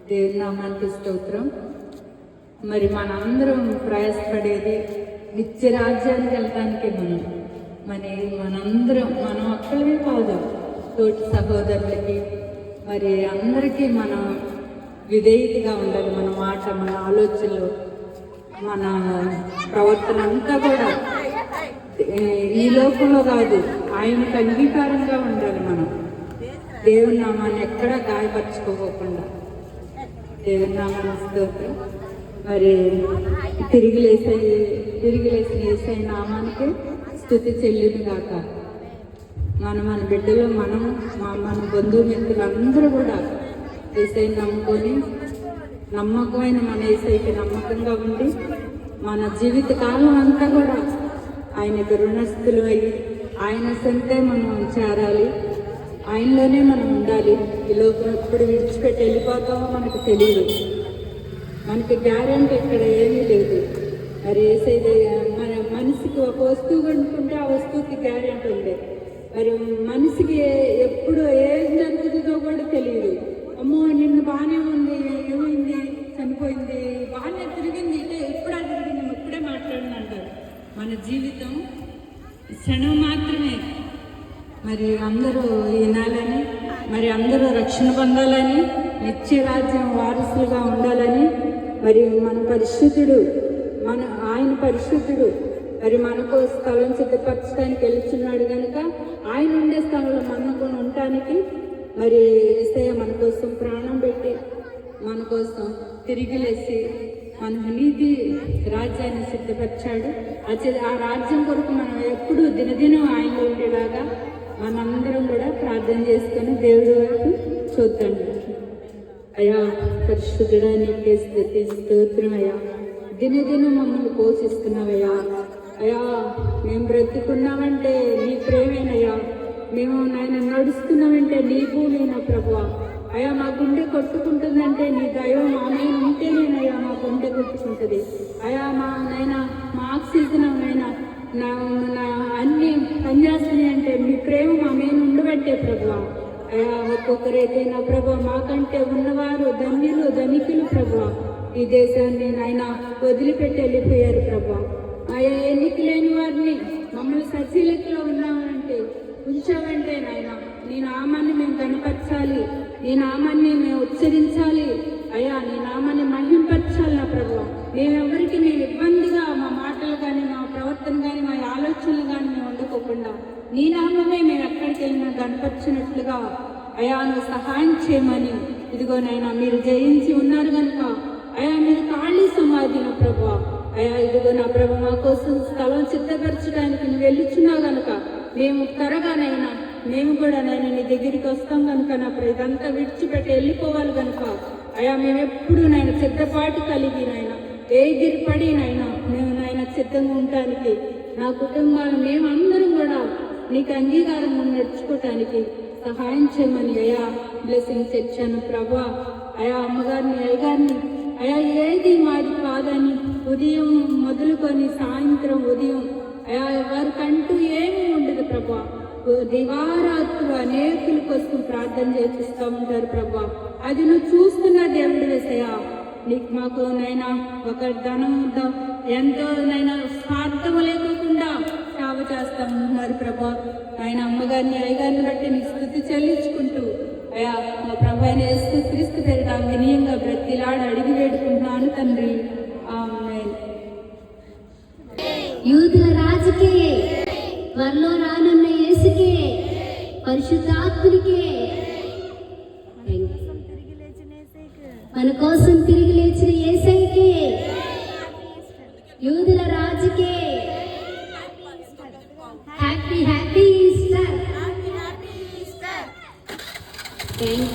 దేవుని నామానికి స్తోత్రం. మరి మనందరం ప్రయాసపడేది నిత్య రాజ్యానికి వెళ్ళటానికి. మనందరం మనం ఒక్కళ్ళమే కాదు, తోటి సహోదరులకి మరి అందరికీ మనం విధేయతగా ఉండాలి. మన మాట, మన ఆలోచనలు, మన ప్రవర్తన అంతా కూడా ఈ లోకంలో కాదు, ఆయనకు అంగీకారంగా ఉండాలి. మనం దేవుని నామాన్ని ఎక్కడా గాయపరచుకోకుండా దేవుని నామాన్ని స్తోత్రం. మరి తిరిగి లేసిన యేసయ్య నామానికి స్తుతి చెల్లును గాక. మన బిడ్డలు, మన బంధుమిత్రులు అందరూ కూడా యేసయ్యని నమ్ముకొని నమ్మకమైన మన యేసయ్యకి నమ్మకంగా ఉండి మన జీవిత కాలం అంతా కూడా ఆయనకు రుణస్థులు అయ్యి ఆయన సంతే మనం చేరాలి, ఆయనలోనే మనం ఉండాలి. ఈ లోకం ఎప్పుడు విడిచిపెట్టి వెళ్ళిపోతామో మనకు తెలియదు. మనకి గ్యారెంటీ ఇక్కడ ఏమీ లేదు. మరి యేసయ్య మన మనిషికి ఒక వస్తువు కొనుక్కుంటే ఆ వస్తువుకి గ్యారెంటీ ఉంది. మరి మనిషికి ఎప్పుడు ఏం జరుగుతుందో కూడా తెలియదు. అమ్మో నిన్ను బాగానే ఉంది, ఏమైంది, చనిపోయింది, బాగానే తిరిగింది, ఎప్పుడా తిరిగింది, ఇప్పుడే మాట్లాడిన అంటారు. మన జీవితం క్షణం మాత్రమే. మరి అందరూ వినాలని, మరి అందరూ రక్షణ పొందాలని, నిత్య రాజ్యం వారసులుగా ఉండాలని, మరి ఆయన పరిశుద్ధుడు మరి మనకు స్థలం సిద్ధపరచడానికి వెళ్తున్నాడు కనుక ఆయన ఉండే స్థలంలో మనకు ఉండటానికి మరి యేసయ్య మన కోసం ప్రాణం పెట్టి మన కోసం తిరిగి లేచి మన నీతి రాజ్యాన్ని సిద్ధపరిచాడు. ఆ రాజ్యం కొరకు మనం ఎప్పుడు దినదినం ఆయన ఉండేలాగా మనందరం కూడా ప్రార్థన చేసుకొని దేవుడి వైపు చూద్దాం. అయ్యా పరిశుద్ధుడా, నీకే స్తుతి స్తోత్రం. అయ్యా దినదినం మమ్మల్ని పోషిస్తున్నావయ్యా. అయ్యా మేము బ్రతుకున్నామంటే నీ ప్రేమేనయ్యా. మేము నాయన నడుస్తున్నామంటే నీ భూమేనా ప్రభువా. అయ్యా మా గుండె కొట్టుకుంటుందంటే నీ దైవం ఆమె ఉంటేనేనయ్యా మా గుండె కొట్టుకుంటుంది. అయ్యా మా ఆక్సిజన్ నా అన్ని పనిచేస్తున్నాయి అంటే మీ ప్రేమ మా మీద ఉండబట్టే ప్రభువా. అయ్యా ఒక్కొక్కరైతే నా ప్రభా మాకంటే ఉన్నవారు ధనికులు ప్రభువా ఈ దేశాన్ని నాయన వదిలిపెట్టి వెళ్ళిపోయారు ప్రభా. అయ్యా ఎన్నిక లేని వారిని మమ్మల్ని సజీలకులో ఉన్నామంటే ఉంచామంటే నాయన నీ నామాన్ని మేము కనపరచాలి, నీ నామాన్ని మేము ఉచ్చరించాలి. అయ్యా నీ నామాన్ని మహింపరచాలి నా ప్రభు. మేమెవరికి మేము ఇబ్బందిగా మా మాటలు కానీ, మా ప్రవర్తన కానీ, మా ఆలోచనలు కానీ మేము ఉండకోకుండా నీ నామమే మేము ఎక్కడికి వెళ్ళినా కనపరిచినట్లుగా అయ్యా నువ్వు సహాయం చేయమని. ఇదిగో నాయన మీరు జయించి ఉన్నారు కనుక అయ్యా మీరు ఖాళీ సమాధి నా ప్రభు. అయ్యా ఇదిగో నా ప్రభు మా కోసం స్థలం సిద్ధపరచడానికి నువ్వు వెళ్ళుచున్నావు కనుక మేము త్వరగానైనా మేము కూడా నాయన నీ దగ్గరికి వస్తాం కనుక నా ప్రభు ఇదంతా విడిచిపెట్టి వెళ్ళిపోవాలి కనుక అయ్యా మేము ఎప్పుడు నాయన సిద్ధపాటు కలిగి నాయన ఎగిరిపడి నాయన మేము నాయన సిద్ధంగా ఉండటానికి నా కుటుంబాలు మేమందరం కూడా నీకు అంగీకారంగా నడుచుకోవటానికి సహాయం చేయమని అయ్యా బ్లెస్సింగ్స్ ఇచ్చాను ప్రభా. అయా అమ్మగారిని, అయ్యగారిని అయా ఏది మాది కాదని ఉదయం మొదలుకొని సాయంత్రం ఉదయం అయా వారికంటూ ఏమీ ఉండదు ప్రభా. దివారాత్రులు అనేకుల కోసం ప్రార్థన చేపిస్తూ ఉంటారు ప్రభా. అది నువ్వు చూస్తున్న దేవుడు వేసయ్యా. నీకు మాకు నైనా ఒక ధనం ఎంతో నైనా స్వార్థం లేకుండా సేవ చేస్తాము మరి ప్రభా. ఆయన అమ్మగారిని, అయ్యగారిని బట్టి నీకు స్తుతి చెల్లించుకుంటూ అయ్యా మా ప్రభు అయిన యేసు క్రీస్తు పేరిట వినయంగా బ్రతిలాడి అడిగి వేడుకుంటున్నాను తండ్రి, ఆమేన్. యూదుల రాజుకే, త్వరలో రానున్న యేసుకే, పరిశుద్ధాత్మునికే, మన కోసం తిరిగి లేచిన యేసయ్యకే, యూదుల రాజుకే,